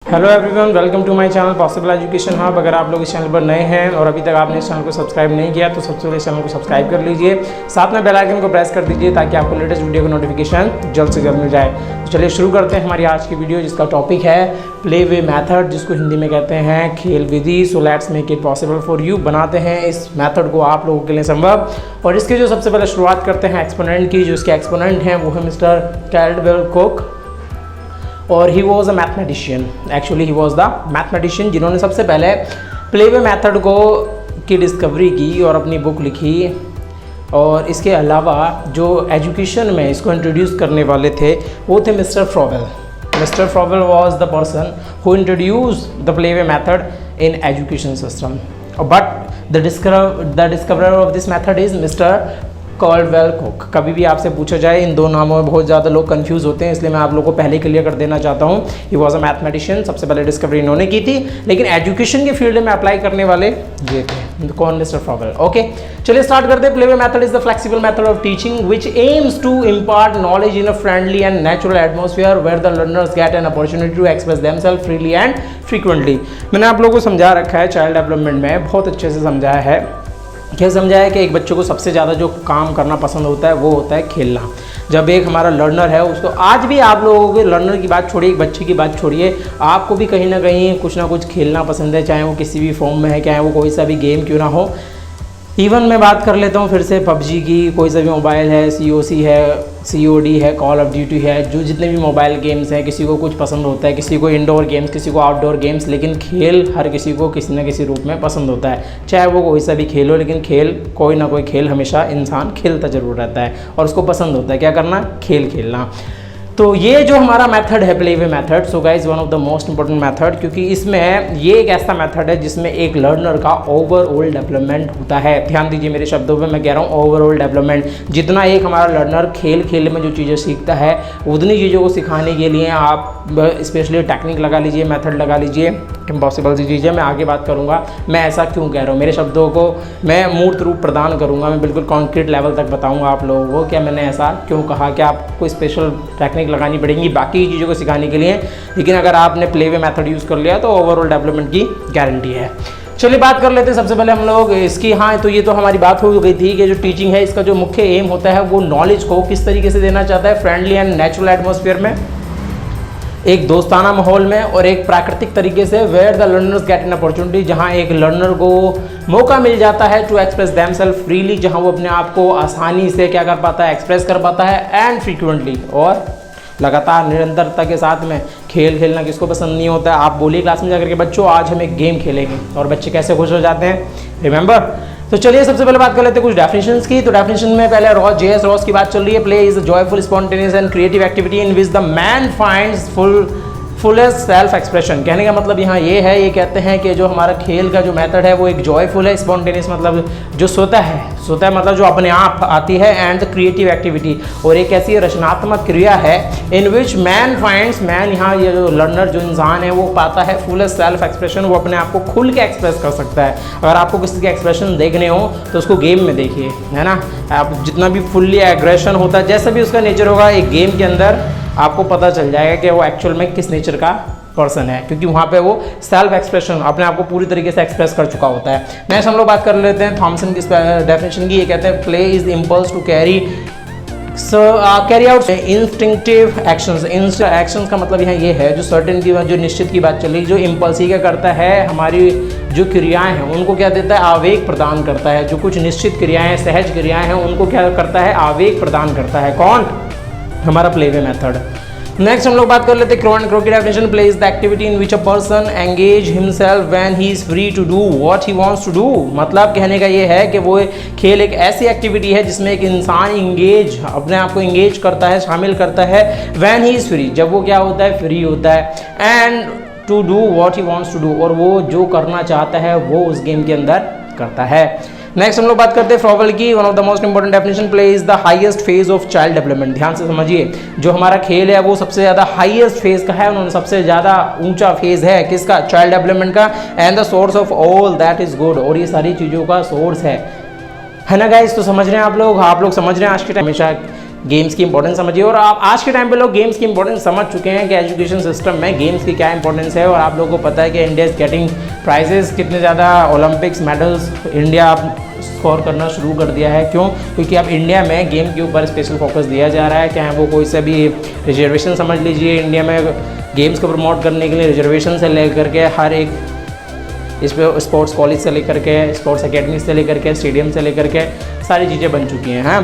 Hello everyone, welcome to my channel possible education hub. अगर आप लोग इस चैनल पर नए हैं और अभी तक आपने इस चैनल को सब्सक्राइब नहीं किया तो सबसे पहले इस चैनल को सब्सक्राइब कर लीजिए, साथ में बेल आइकन को प्रेस कर दीजिए ताकि आपको लेटेस्ट वीडियो का नोटिफिकेशन जल्द से जल्द मिल जाए। तो चलिए शुरू करते हैं हमारी आज की वीडियो, जिसका टॉपिक है प्ले वे मैथड, जिसको हिंदी में कहते हैं खेल विधि। So let's make it possible for you. बनाते हैं इस मैथड को आप लोगों के लिए संभव। और इसके जो सबसे पहले शुरुआत करते हैं एक्सपोनेंट की। जो इसके एक्सपोनेंट हैं वो है मिस्टर कैल्डवेल कुक, और he was a mathematician. Actually he was the mathematician जिन्होंने सबसे पहले प्ले वे मैथड को की डिस्कवरी की और अपनी बुक लिखी। और इसके अलावा जो एजुकेशन में इसको इंट्रोड्यूस करने वाले थे वो थे mister Froebel. Mister Froebel was the person who introduce the play way method in education system, but the discoverer of this method is mister Caldwell cook. कभी भी आपसे पूछा जाए इन दो नामों में बहुत ज़्यादा लोग कंफ्यूज होते हैं, इसलिए मैं आप लोगों को पहले क्लियर कर देना चाहता हूँ। ही वॉज अ मैथमेटिशियन, सबसे पहले डिस्कवरी इन्होंने की थी, लेकिन एजुकेशन के फील्ड में अप्लाई करने वाले ये थे। कौन? Mr Froebel. ओके, चलिए स्टार्ट करते हैं। Play way method is the flexible method of teaching which aims to impart knowledge in a friendly and natural atmosphere where the learners get an opportunity to express themselves freely and frequently. मैंने आप लोगों को समझा रखा है, child development में बहुत अच्छे से समझाया है। क्या समझा है कि एक बच्चे को सबसे ज़्यादा जो काम करना पसंद होता है वो होता है खेलना। जब एक हमारा लर्नर है उसको, आज भी आप लोगों के लर्नर की बात छोड़िए, एक बच्चे की बात छोड़िए, आपको भी कहीं ना कहीं कुछ ना कुछ खेलना पसंद है, चाहे वो किसी भी फॉर्म में है, चाहे वो कोई सा भी गेम क्यों ना हो। इवन मैं बात कर लेता हूँ फिर से पबजी की, कोई सा भी मोबाइल है, COC है, COD है, कॉल ऑफ ड्यूटी है, जो जितने भी मोबाइल गेम्स हैं, किसी को कुछ पसंद होता है, किसी को इंडोर गेम्स, किसी को आउटडोर गेम्स, लेकिन खेल हर किसी को किसी न किसी रूप में पसंद होता है, चाहे वो कोई सा भी खेल हो। लेकिन खेल, कोई ना कोई खेल हमेशा इंसान खेलता ज़रूर रहता है और उसको पसंद होता है क्या करना? खेल खेलना। तो ये जो हमारा मेथड है play way method, so guys one of the most important method, क्योंकि इसमें ये एक ऐसा मेथड है जिसमें एक लर्नर का ओवरऑल डेवलपमेंट होता है। ध्यान दीजिए मेरे शब्दों में, मैं कह रहा हूँ ओवरऑल डेवलपमेंट। जितना एक हमारा लर्नर खेल खेल में जो चीज़ें सीखता है, उतनी चीज़ों को सिखाने के लिए आप स्पेशली टेक्निक लगा लीजिए, मेथड लगा लीजिए, इम्पॉसिबल सी चीज़ें मैं आगे बात करूँगा। मैं ऐसा क्यों कह रहा हूँ, मेरे शब्दों को मैं मूर्त रूप प्रदान करूँगा, मैं बिल्कुल कॉन्क्रीट लेवल तक बताऊँगा आप लोगों को क्या मैंने ऐसा क्यों कहा, कि आपको स्पेशल टेक्निक लगानी पड़ेंगी बाकी चीज़ों को सिखाने के लिए। लेकिन अगर आपने प्ले वे मेथड यूज़ कर लिया तो ओवरऑल डेवलपमेंट की गारंटी है। चलिए बात कर लेते हैं सबसे पहले हम लोग इसकी। हाँ, तो ये तो हमारी बात हो गई थी कि जो टीचिंग है इसका जो मुख्य एम होता है वो नॉलेज को किस तरीके से देना चाहता है, फ्रेंडली एंड नेचुरल एटमॉस्फेयर में, एक दोस्ताना माहौल में और एक प्राकृतिक तरीके से, where the learners get an opportunity, जहां एक लर्नर को मौका मिल जाता है टू एक्सप्रेस देमसेल्फ फ्रीली, जहां वो अपने आप को आसानी से क्या कर पाता है? एक्सप्रेस कर पाता है, एंड फ्रीक्वेंटली, और लगातार निरंतरता के साथ में। खेल खेलना किसको पसंद नहीं होता है? आप बोलिए क्लास में जाकर के बच्चों आज हम एक गेम खेलेंगे, और बच्चे कैसे खुश हो जाते हैं, रिमेंबर। तो चलिए सबसे पहले बात कर लेते हैं कुछ डेफिनेशंस की। तो डेफिनेशन में पहले J.S. रॉस की बात चल रही है। Play is a joyful, spontaneous and creative activity in which the man finds fullest self expression. कहने का मतलब यहाँ ये है, ये कहते हैं कि जो हमारा खेल का जो मेथड है वो एक जॉयफुल है, स्पॉन्टेनियस मतलब जो सोता है मतलब जो अपने आप आती है, एंड द क्रिएटिव एक्टिविटी, और एक ऐसी रचनात्मक क्रिया है इन विच मैन फाइंड्स, मैन यहाँ ये जो लर्नर जो इंसान है वो पाता है फुलेस्ट सेल्फ एक्सप्रेशन, वो अपने आप को खुल के एक्सप्रेस कर सकता है। अगर आपको किसी के एक्सप्रेशन देखने हो तो उसको गेम में देखिए, है ना। आप जितना भी फुल्ली एग्रेशन होता है, जैसा भी उसका नेचर होगा, एक गेम के अंदर आपको पता चल जाएगा कि वो एक्चुअल में किस नेचर का पर्सन है, क्योंकि वहाँ पे वो सेल्फ एक्सप्रेशन अपने आप को पूरी तरीके से एक्सप्रेस कर चुका होता है। नेक्स्ट हम लोग बात कर लेते हैं थॉमसन की डेफिनेशन की। ये कहते हैं play is the impulse to carry out instinctive actions. Actions का मतलब यहाँ ये है, जो सर्टेन की जो निश्चित की बात चल रही, जो इम्पल्स ही क्या करता है, हमारी जो क्रियाएं हैं उनको क्या देता है? आवेग प्रदान करता है। जो कुछ निश्चित क्रियाएं, सहज क्रियाएं हैं, उनको क्या करता है? आवेग प्रदान करता है। कौन? हमारा प्ले वे मेथड। नेक्स्ट हम लोग बात कर लेते हैं क्रो एंड क्रो की definition. Play is the activity in which a person engage himself when he is free to do what he wants to do. मतलब कहने का ये है कि वो खेल एक ऐसी एक्टिविटी है जिसमें एक इंसान इंगेज, अपने आप को इंगेज करता है, शामिल करता है, व्हेन ही इज फ्री, जब वो क्या होता है? फ्री होता है, and to do what he wants to do, और वो जो करना चाहता है वो उस गेम के अंदर करता है। नेक्स्ट हम लोग बात करते हैं फ्रॉवेल की। One of the most important definition, play is the highest phase of child development. ध्यान से समझिए, जो हमारा खेल है वो सबसे ज़्यादा हाईएस्ट फेज का है, उन्होंने सबसे ज़्यादा ऊंचा फेज है किसका? चाइल्ड डेवलपमेंट का, and the source of all that is good, और ये सारी चीज़ों का सोर्स है ना गाइस। तो समझ रहे हैं आप लोग समझ रहे हैं आज के टाइम हमेशा गेम्स की इंपॉर्टेंस समझिए। और आप आज के टाइम पे लोग गेम्स की इंपॉर्टेंस समझ चुके हैं कि एजुकेशन सिस्टम में गेम्स की क्या इंपॉर्टेंस है। और आप लोगों को पता है कि इंडिया इज़ गेटिंग प्राइजेस, कितने ज़्यादा ओलंपिक्स मेडल्स इंडिया स्कोर करना शुरू कर दिया है। क्यों? क्योंकि अब इंडिया में गेम के ऊपर स्पेशल फोकस दिया जा रहा है। चाहे वो कोई सा भी रिजर्वेशन समझ लीजिए, इंडिया में गेम्स को प्रमोट करने के लिए रिजर्वेशन से लेकर के हर एक इस पर स्पोर्ट्स कॉलेज से लेकर के, स्पोर्ट्स एकेडमी से लेकर के, स्टेडियम से लेकर के सारी चीज़ें बन चुकी हैं। हाँ,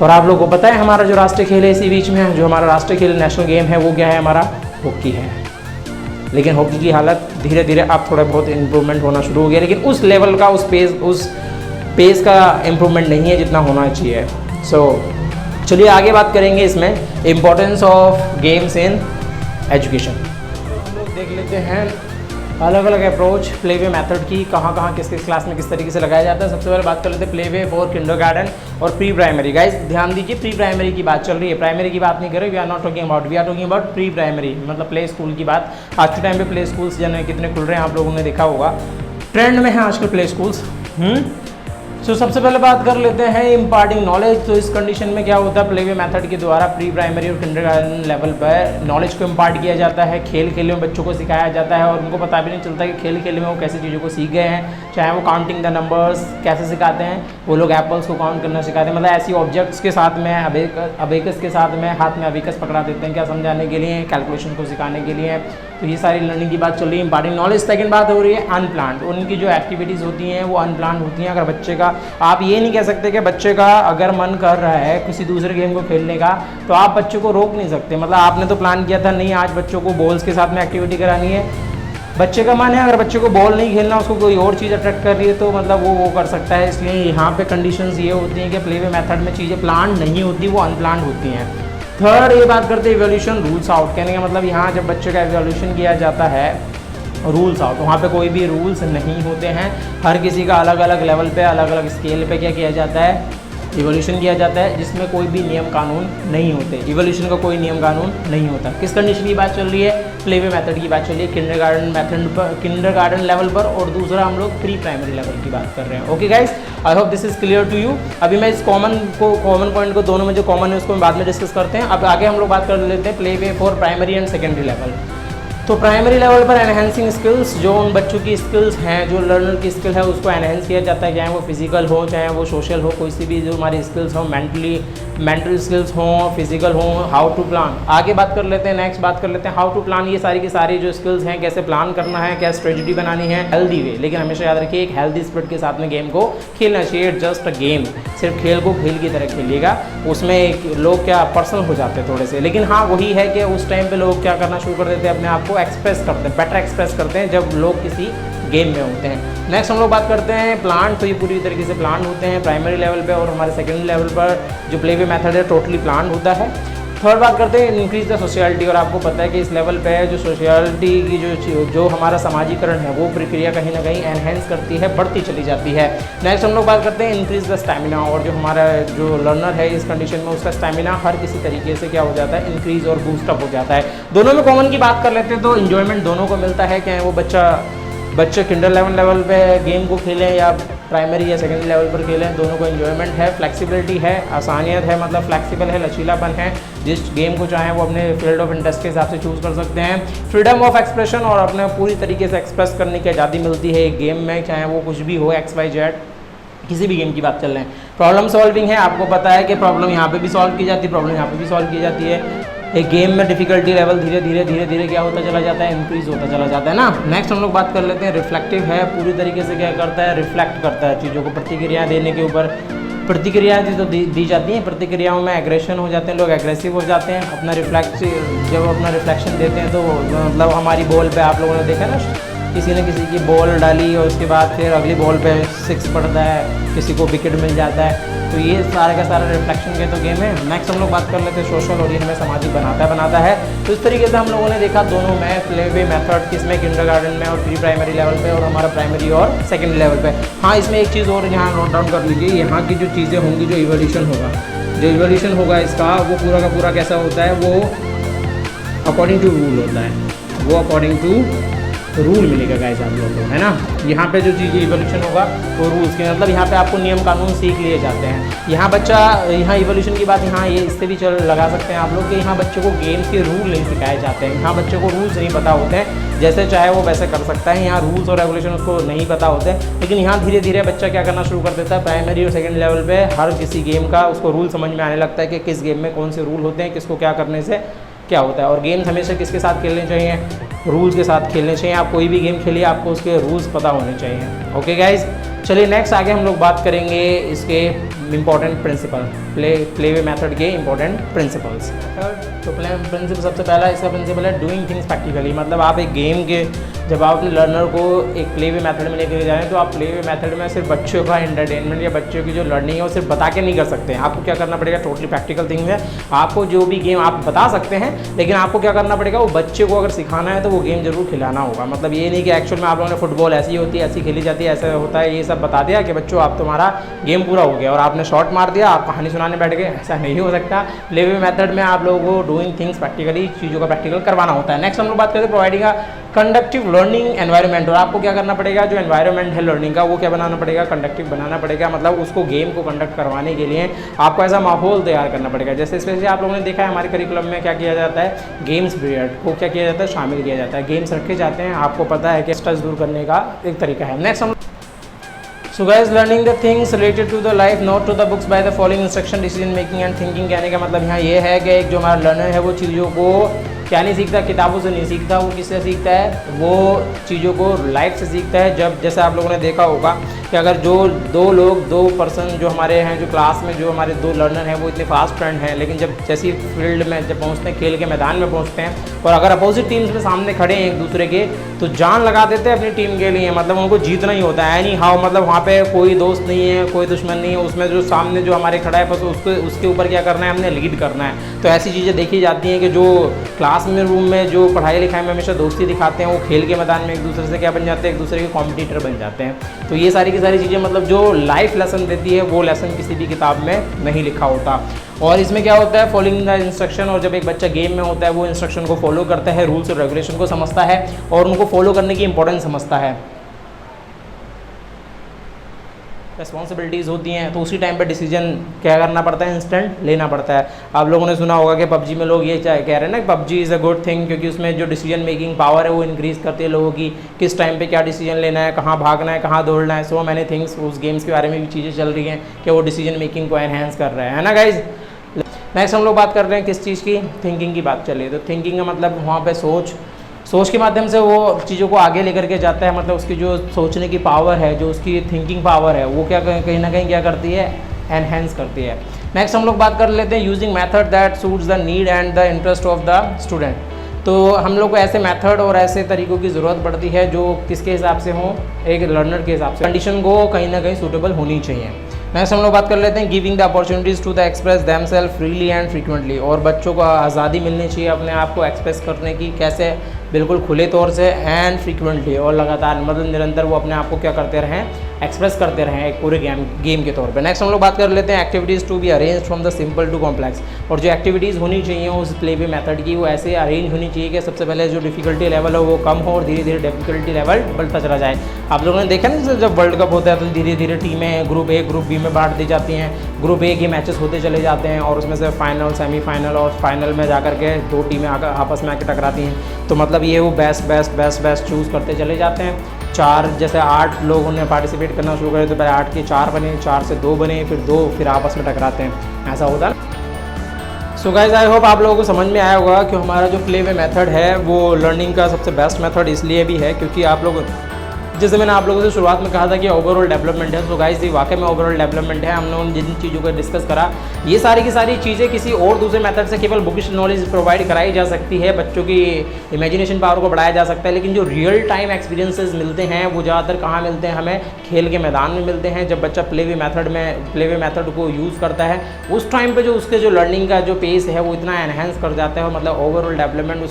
और आप लोगों को पता है हमारा जो राष्ट्रीय खेल है इसी बीच में, जो हमारा राष्ट्रीय खेल नेशनल गेम है वो क्या है, हमारा हॉकी है। लेकिन हॉकी की हालत धीरे धीरे अब थोड़ा बहुत इम्प्रूवमेंट होना शुरू हो गया, लेकिन उस लेवल का उस पेस का इम्प्रूवमेंट नहीं है जितना होना चाहिए। चलिए आगे बात करेंगे इसमें importance of games in education. हम लोग देख लेते हैं अलग अलग अप्रोच प्ले वे मैथड की, कहाँ कहाँ किस किस क्लास में किस तरीके से लगाया जाता है। सबसे पहले बात कर लेते हैं प्ले वे फॉर किंडरगार्टन और प्री प्राइमरी। गाइस ध्यान दीजिए, प्री प्राइमरी की बात चल रही है, प्राइमरी की बात नहीं कर रहे। We are not talking about, we are talking about pre primary, मतलब प्ले स्कूल की बात। आज के टाइम पे प्ले स्कूल्स जो है कितने खुल रहे हैं आप लोगों ने देखा होगा, ट्रेंड में है आजकल प्ले स्कूल्स। सबसे पहले बात कर लेते हैं इम्पार्टिंग नॉलेज। तो इस कंडीशन में क्या होता है, प्ले वे मेथड के द्वारा प्री प्राइमरी और किंडरगार्टन लेवल पर नॉलेज को इम्पार्ट किया जाता है। खेल खेल में बच्चों को सिखाया जाता है और उनको पता भी नहीं चलता कि खेल खेल में वो कैसी चीज़ों को सीख गए हैं। चाहे वो काउंटिंग द नंबर्स कैसे सिखाते हैं, वो लोग एप्पल्स को काउंट करना सिखाते हैं, मतलब ऐसी ऑब्जेक्ट्स के साथ में अबेकस के साथ में हाथ में अबेकस पकड़ा देते हैं, क्या समझाने के लिए, कैलकुलेशन को सिखाने के लिए। तो ये सारी लर्निंग की बात चल रही है, इंपॉर्टेंट नॉलेज। सेकंड बात हो रही है अनप्लान्ड, उनकी जो एक्टिविटीज़ होती हैं वो अनप्लान्ड होती हैं। अगर बच्चे का, आप ये नहीं कह सकते कि बच्चे का अगर मन कर रहा है किसी दूसरे गेम को खेलने का तो आप बच्चे को रोक नहीं सकते। मतलब आपने तो प्लान किया था नहीं आज बच्चों को बॉल्स के साथ में एक्टिविटी करानी है, बच्चे का मन है अगर बच्चे को बॉल नहीं खेलना, उसको कोई और चीज़ अट्रैक्ट कर रही है तो मतलब वो कर सकता है। इसलिए यहाँ पे कंडीशंस ये होती हैं कि प्ले वे मेथड में चीज़ें प्लान नहीं होती, वो अनप्लान्ड होती हैं। थर्ड ये बात करते हैं इवोल्यूशन रूल्स आउट। कहने का मतलब यहाँ जब बच्चे का इवोल्यूशन किया जाता है रूल्स आउट, वहाँ पे कोई भी रूल्स नहीं होते हैं। हर किसी का अलग अलग लेवल पे, अलग अलग स्केल पे क्या किया जाता है, इवोल्यूशन किया जाता है, जिसमें कोई भी नियम कानून नहीं होते। इवोल्यूशन का कोई नियम कानून नहीं होता। किस कंडीशन की बात चल रही है, प्ले वे मेथड की बात चल रही है, किंडरगार्टन मेथड पर, किंडरगार्टन लेवल पर, और दूसरा हम लोग प्री प्राइमरी लेवल की बात कर रहे हैं। Okay guys, I hope this is clear to you. अभी मैं इस कॉमन पॉइंट को, दोनों में जो कॉमन है उसको बाद में डिस्कस करते हैं। अब आगे हम लोग बात कर लेते हैं play way for primary and secondary level. तो प्राइमरी लेवल पर एनहेंसिंग स्किल्स, जो उन बच्चों की स्किल्स हैं, जो लर्नर की स्किल है उसको एनहेंस किया जाता है, चाहे वो फिजिकल हो, चाहे वो सोशल हो, कोई सी भी जो हमारी स्किल्स हो, मेंटल स्किल्स हो, फिजिकल हो, हाउ टू प्लान। आगे बात कर लेते हैं, नेक्स्ट बात कर लेते हैं हाउ टू प्लान। ये सारी की सारी जो स्किल्स हैं, कैसे प्लान करना है, क्या स्ट्रेटजी बनानी है हेल्दी वे। लेकिन हमेशा याद रखिए एक हेल्दी स्पिरिट के साथ में गेम को खेलना चाहिए। जस्ट अ गेम, सिर्फ खेल को खेल की तरह खेलिएगा, उसमें एक लोग क्या पर्सनल हो जाते हैं थोड़े से। लेकिन हाँ वही है कि उस टाइम पे लोग क्या करना शुरू कर देते हैं, अपने आप को एक्सप्रेस करते हैं, बेटर एक्सप्रेस करते हैं जब लोग किसी गेम में होते हैं। नेक्स्ट हम लोग बात करते हैं प्लान। तो ये पूरी तरीके से प्लान होते हैं प्राइमरी लेवल पे, और हमारे सेकेंडरी लेवल पर जो प्ले वे मेथड है टोटली प्लान होता है। थर्ड बात करते हैं इंक्रीज द सोशलिटी। और आपको पता है कि इस लेवल पे जो सोशलिटी की जो हमारा समाजीकरण है वो प्रक्रिया कहीं ना कहीं एनहेंस करती है, बढ़ती चली जाती है। नेक्स्ट हम लोग बात करते हैं इंक्रीज द स्टैमिना। और जो हमारा जो लर्नर है इस कंडीशन में उसका स्टैमिना हर किसी तरीके से क्या हो जाता है, इंक्रीज और बूस्टअप हो जाता है। दोनों में कॉमन की बात कर लेते हैं तो इन्जॉयमेंट दोनों को मिलता है, चाहे वो बच्चे किंडर लेवल पे गेम को खेलें या प्राइमरी या सेकेंडरी लेवल पर खेलें, दोनों को एंजॉयमेंट है, फ्लेक्सिबिलिटी है, आसानियत है, मतलब फ्लेक्सिबल है, लचीलापन है। जिस गेम को चाहें वो अपने फील्ड ऑफ इंटरेस्ट के हिसाब से चूज़ कर सकते हैं। फ्रीडम ऑफ एक्सप्रेशन, और अपने पूरी तरीके से एक्सप्रेस करने की आज़ादी मिलती है एक गेम में, चाहे वो कुछ भी हो, XYZ किसी भी गेम की बात चल रहे हैं। प्रॉब्लम सॉल्विंग है, आपको पता है कि प्रॉब्लम यहाँ पे भी सॉल्व की जाती है, प्रॉब्लम यहाँ पे भी सॉल्व की जाती है। एक गेम में डिफिकल्टी लेवल धीरे धीरे क्या होता चला जाता है, इंक्रीज होता चला जाता है ना। नेक्स्ट हम लोग बात कर लेते हैं रिफ्लेक्टिव है, पूरी तरीके से क्या करता है, रिफ्लेक्ट करता है चीज़ों को, प्रतिक्रिया देने के ऊपर प्रतिक्रियाएं जो दी जाती हैं, प्रतिक्रियाओं में एग्रेशन हो जाते हैं, लोग एग्रेसिव हो जाते हैं। अपना जब अपना रिफ्लेक्शन देते हैं तो मतलब हमारी बॉल पे आप लोगों ने देखा ना, किसी न किसी की बॉल डाली और उसके बाद फिर अगली बॉल पे 6 पड़ता है, किसी को विकेट मिल जाता है। तो ये सारे का सारा रिफ्लेक्शन के तो गेम है। नेक्स्ट हम लोग बात कर लेते हैं सोशल, और ये हमें सामाजिक बनाता है। तो इस तरीके से हम लोगों ने देखा दोनों में प्ले वे मेथड, किसमें किंडरगार्टन में और प्री प्राइमरी लेवल पे, और हमारा प्राइमरी और सेकेंडरी लेवल पे। हाँ इसमें एक चीज़ और यहाँ नोट डाउन कर लीजिए, यहाँ की जो चीज़ें होंगी, जो इवोल्यूशन होगा इसका, वो पूरा का पूरा कैसा होता है, वो अकॉर्डिंग टू रूल होता है, वो अकॉर्डिंग टू रूल मिलेगा गाइस आप लोगों को, है ना। यहाँ पे जो चीज़ इवोल्यूशन होगा वो रूल्स के, मतलब यहाँ पे आपको नियम कानून सीख लिए जाते हैं। यहाँ बच्चा, यहाँ इवोल्यूशन की बात यहाँ ये इससे भी लगा सकते हैं आप लोग कि यहाँ बच्चों को गेम्स के रूल नहीं सिखाए जाते हैं। यहाँ बच्चों को रूल्स नहीं पता होते हैं, जैसे चाहे वो वैसे कर सकता है। यहाँ रूल्स और रेगुलेशन उसको नहीं पता होते हैं, लेकिन यहाँ धीरे धीरे बच्चा क्या करना शुरू कर देता है, प्राइमरी और सेकेंड लेवल पे हर किसी गेम का उसको रूल समझ में आने लगता है कि किस गेम में कौन से रूल होते हैं, किसको क्या करने से क्या होता है। और गेम्स हमेशा किसके साथ खेलने चाहिए, रूल्स के साथ खेलने चाहिए। आप कोई भी गेम खेलिए आपको उसके रूल्स पता होने चाहिए। ओके गाइज, चलिए नेक्स्ट आगे हम लोग बात करेंगे इसके important principle, play way method के इंपॉर्टेंट प्रिंसिपल्स। तो प्रिंसिपल सबसे पहला इसका प्रिंसिपल है डूइंग थिंग्स प्रैक्टिकली। मतलब आप एक गेम के, जब आप अपने लर्नर को एक प्ले वे मेथड में लेकर जाएं तो आप प्ले वे मेथड में सिर्फ बच्चों का एंटरटेनमेंट या बच्चों की जो लर्निंग है वो सिर्फ बता के नहीं कर सकते हैं। आपको क्या करना पड़ेगा, टोटली प्रैक्टिकल थिंग है। आपको जो भी गेम आप बता सकते हैं, लेकिन आपको क्या करना पड़ेगा, वो बच्चे को अगर सिखाना है तो वो गेम जरूर खिलाना होगा। मतलब ये नहीं कि एक्चुअल में आप लोगों ने फुटबॉल ऐसी होती है, ऐसी खेली जाती है, ऐसा होता है, ये सब बता दिया कि बच्चों आप तुम्हारा गेम पूरा हो गया और आपने शॉट मार दिया, आप कहानी सुनाने बैठ गए। ऐसा नहीं हो सकता। प्ले वे मेथड में आप लोगों को डूइंग थिंग्स प्रैक्टिकली, चीज़ों का प्रैक्टिकल करवाना होता है। नेक्स्ट हम लोग बात करते हैं प्रोवाइडिंग कंडक्टिव लर्निंग एनवायरनमेंट। और आपको क्या करना पड़ेगा, जो एनवायरनमेंट है लर्निंग का वो क्या बनाना पड़ेगा, कंडक्टिव बनाना पड़ेगा। मतलब उसको गेम को कंडक्ट करवाने के लिए आपको ऐसा माहौल तैयार करना पड़ेगा। जैसे स्पेशली आप लोगों ने देखा है हमारे करिकुलम में क्या किया जाता है, गेम्स पीरियड को क्या किया जाता है, शामिल किया जाता है। गेम्स रखे जाते हैं, आपको पता है कि स्ट्रेस दूर करने का एक तरीका है। नेक्स्ट हम so guys, learning the things related to the life not to the books by the following instruction, decision making and thinking. कहने का मतलब यहाँ ये है कि एक जो हमारा लर्नर है वो चीज़ों को क्या नहीं सीखता, किताबों से नहीं सीखता, वो किससे सीखता है, वो चीज़ों को लाइफ से सीखता है। जब जैसे आप लोगों ने देखा होगा कि अगर जो दो पर्सन जो हमारे हैं, जो क्लास में जो हमारे दो लर्नर हैं वो इतने फास्ट फ्रेंड हैं, लेकिन जब जैसी फील्ड में जब पहुंचते हैं, खेल के मैदान में पहुंचते हैं और अगर अपोजिट टीम्स में सामने खड़े हैं एक दूसरे के, तो जान लगा देते हैं अपनी टीम के लिए। मतलब उनको जीतना ही होता है, एनी हाउ। मतलब वहाँ पे कोई दोस्त नहीं है, कोई दुश्मन नहीं है, उसमें जो सामने जो हमारे खड़ा है बस उसके ऊपर क्या करना है, हमने लीड करना है। तो ऐसी चीज़ें देखी जाती हैं कि जो क्लास में रूम में जो पढ़ाई लिखाई में हमेशा दोस्ती दिखाते हैं, वो खेल के मैदान में एक दूसरे से क्या बन जाते हैं, एक दूसरे के कॉम्पिटिटर बन जाते हैं। तो ये सारी की सारी चीज़ें मतलब जो लाइफ लेसन देती है वो लेसन किसी भी किताब में नहीं लिखा होता। और इसमें क्या होता है, फॉलोइंग द इंस्ट्रक्शन। और जब एक बच्चा गेम में होता है वो इंस्ट्रक्शन को फॉलो करता है, रूल्स और रेगुलेशन को समझता है और उनको फॉलो करने की इंपॉर्टेंस समझता है, रिस्पॉन्सिबिलिटीज़ होती हैं, तो उसी टाइम पर डिसीजन क्या करना पड़ता है, इंस्टेंट लेना पड़ता है। आप लोगों ने सुना होगा कि पबजी में लोग ये कह रहे हैं ना, PUBG is a good thing, क्योंकि उसमें जो डिसीजन मेकिंग पावर है वो इंक्रीज़ करती है लोगों की, किस टाइम पे क्या डिसीजन लेना है, कहाँ भागना है, कहाँ दौड़ना है। सो मैनी थिंग्स, उस गेम्स के बारे में भी चीज़ें चल रही हैं कि वो डिसीजन मेकिंग को एनहेंस कर रहा है ना गाइज। नेक्स्ट हम लोग बात कर रहे हैं किस चीज़ की, थिंकिंग की बात चली। तो थिंकिंग का मतलब वहाँ पर सोच के माध्यम से वो चीज़ों को आगे लेकर के जाता है। मतलब उसकी जो सोचने की पावर है, जो उसकी थिंकिंग पावर है, वो क्या कहीं ना कहीं क्या करती है, एनहेंस करती है। नेक्स्ट हम लोग बात कर लेते हैं using method that suits the need and the interest of the student. तो हम लोग को ऐसे मेथड और ऐसे तरीक़ों की ज़रूरत पड़ती है जो किसके हिसाब से हो, एक लर्नर के हिसाब से, कंडीशन को कहीं ना कहीं सूटेबल होनी चाहिए। नेक्स्ट हम लोग बात कर लेते हैं giving the opportunities to the express themselves freely and frequently. और बच्चों को आज़ादी मिलनी चाहिए अपने आप को एक्सप्रेस करने की, कैसे, बिल्कुल खुले तौर से एंड फ्रीक्वेंटली, और लगातार मतलब निरंतर वो अपने आप को क्या करते रहें, एक्सप्रेस करते रहें एक पूरे गेम के तौर पे। नेक्स्ट हम लोग बात कर लेते हैं activities to be arrange from the simple to complex. और जो एक्टिविटीज़ होनी चाहिए उस प्ले वे मेथड की, वो ऐसे अरेंज होनी चाहिए कि सबसे पहले जो डिफिकल्टी लेवल है वो कम हो और धीरे धीरे डिफिकल्टी लेवल बढ़ता चला जाए। आप लोगों ने देखा ना, जब वर्ल्ड कप होता है तो धीरे धीरे टीमें ग्रुप ए ग्रुप बी में बांट दी जाती हैं। ग्रुप ए के मैचेस होते चले जाते हैं और उसमें से फाइनल, सेमीफाइनल और फाइनल में जाकर के दो टीमें आपस में आकर टकराती हैं। तो मतलब ये वो बेस्ट चूज़ करते चले जाते हैं। 4 जैसे 8 लोगों ने पार्टिसिपेट करना शुरू करे तो पहले 8 के 4 बने, 4 से 2 बने, फिर 2 फिर आपस में टकराते हैं, ऐसा होता है। सो गाइज, आई होप आप लोगों को समझ में आया होगा कि हमारा जो प्ले वे मेथड है वो लर्निंग का सबसे बेस्ट मेथड इसलिए भी है क्योंकि आप लोग, जैसे मैंने आप लोगों से शुरुआत में कहा था कि ओवरऑल डेवलपमेंट है। सो गाइस, ये वाकई में ओवरऑल डेवलपमेंट है। हम लोगों ने जिन चीज़ों को डिस्कस करा, ये सारी की सारी चीज़ें किसी और दूसरे मेथड से केवल बुकिश नॉलेज प्रोवाइड कराई जा सकती है, बच्चों की इमेजिनेशन पावर को बढ़ाया जा सकता है। लेकिन जो रियल टाइम एक्सपीरियंसेस मिलते हैं वो ज़्यादातर कहाँ मिलते हैं, हमें खेल के मैदान में मिलते हैं। जब बच्चा प्ले वे मेथड को यूज़ करता है उस टाइम पर जो उसके जो लर्निंग का जो पेस है वो इतना एनहेंस कर जाता है, मतलब ओवरऑल डेवलपमेंट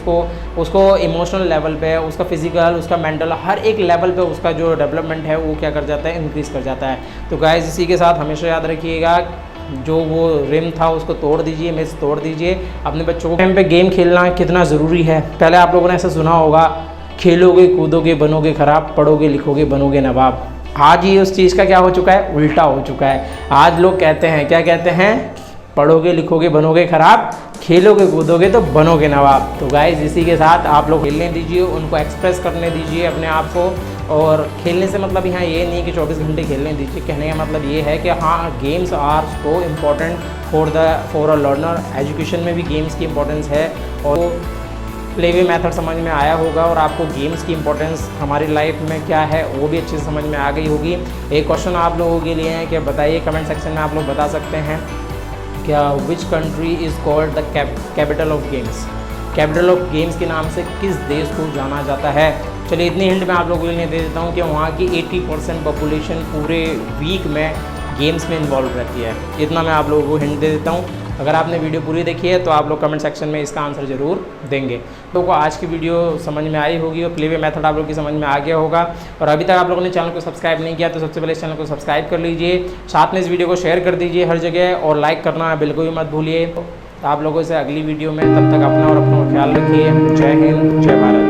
उसको इमोशनल लेवल पे, उसका फिजिकल, उसका मेंटल, हर एक लेवल पे उसका जो डेवलपमेंट है वो क्या कर जाता है, इंक्रीज़ कर जाता है। तो गाइस, इसी के साथ हमेशा याद रखिएगा, जो वो रिम था उसको तोड़ दीजिए, मिस तोड़ दीजिए। अपने बच्चों को टाइम पे गेम खेलना कितना ज़रूरी है। पहले आप लोगों ने ऐसा सुना होगा खेलोगे कूदोगे बनोगे खराब, पढ़ोगे लिखोगे बनोगे नवाब। आज ये उस चीज़ का क्या हो चुका है, उल्टा हो चुका है। आज लोग कहते हैं, क्या कहते हैं, पढ़ोगे लिखोगे बनोगे खराब, खेलोगे कूदोगे तो बनोगे नवाब। तो गाइस इसी के साथ आप लोग खेलने दीजिए, उनको एक्सप्रेस करने दीजिए अपने आप को। और खेलने से मतलब यहाँ ये नहीं कि 24 घंटे खेलने दीजिए, कहने का मतलब ये है कि हाँ games are so important for a learner. Education में भी गेम्स की इम्पोर्टेंस है और प्ले वे मेथड समझ में आया होगा और आपको गेम्स की इंपॉर्टेंस हमारी लाइफ में क्या है वो भी अच्छे से समझ में आ गई होगी। एक क्वेश्चन आप लोगों के लिए है कि बताइए, कमेंट सेक्शन में आप लोग बता सकते हैं क्या which country is called the capital of games. Capital of games के नाम से किस देश को जाना जाता है। चलिए इतनी हिंट मैं आप लोगों के लिए दे देता हूँ कि वहाँ की 80% पॉपुलेशन पूरे वीक में गेम्स में इन्वॉल्व रहती है। इतना मैं आप लोगों को हिंट दे देता हूँ। अगर आपने वीडियो पूरी देखी है तो आप लोग कमेंट सेक्शन में इसका आंसर ज़रूर देंगे। तो को आज की वीडियो समझ में आई होगी और प्ले वे मेथड आप लोग की समझ में आ गया होगा। और अभी तक आप लोगों ने चैनल को सब्सक्राइब नहीं किया तो सबसे पहले इस चैनल को सब्सक्राइब कर लीजिए, साथ में इस वीडियो को शेयर कर दीजिए हर जगह और लाइक करना बिल्कुल भी मत भूलिए। तो आप लोगों से अगली वीडियो में, तब तक अपना और अपना ख्याल रखिए। जय हिंद, जय भारत।